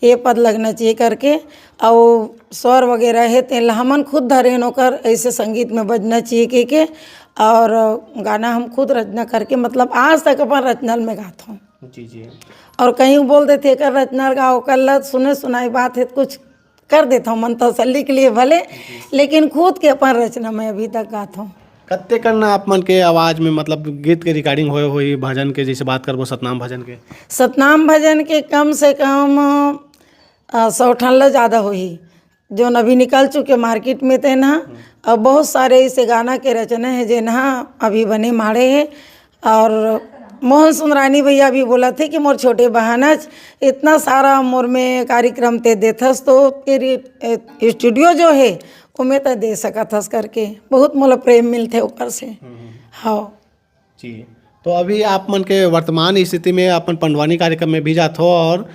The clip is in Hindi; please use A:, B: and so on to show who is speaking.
A: ये पद लगना चाहिए करके, और स्वर वगैरह है तेल हमन खुद धरेन ओकर ऐसे संगीत में बजना चाहिए के और गाना हम खुद रचना करके मतलब आज तक अपन रचना में गाता हूँ।
B: जी जी।
A: और कहीं बोल देते कर रचना गाओ कर सुने सुनाई बात है कुछ कर देता हूँ मन तसल्ली के लिए भले, लेकिन खुद के अपन रचना में अभी तक गाता हूँ।
B: कत्ते करना आप मन के आवाज़ में मतलब गीत के रिकॉर्डिंग होए हुई भजन के जैसे बात करबो सतनाम भजन के?
A: सतनाम भजन के कम से कम 100 ठन ज़्यादा हुई जो अभी निकल चुके मार्केट में थे ना। और बहुत सारे ऐसे गाना के रचना है जे ना अभी बने माड़े हैं। और मोहन सुंदरानी भैया भी बोला थे कि मोर छोटे बहनच इतना सारा मोर में कार्यक्रम ते देथस तो तेरी स्टूडियो जो है उमें तो दे सकथस करके बहुत मोला प्रेम मिलते ओकर से। हाँ
B: जी। तो अभी आप मन के वर्तमान स्थिति में अपन पंडवानी कार्यक्रम में भी जात हो और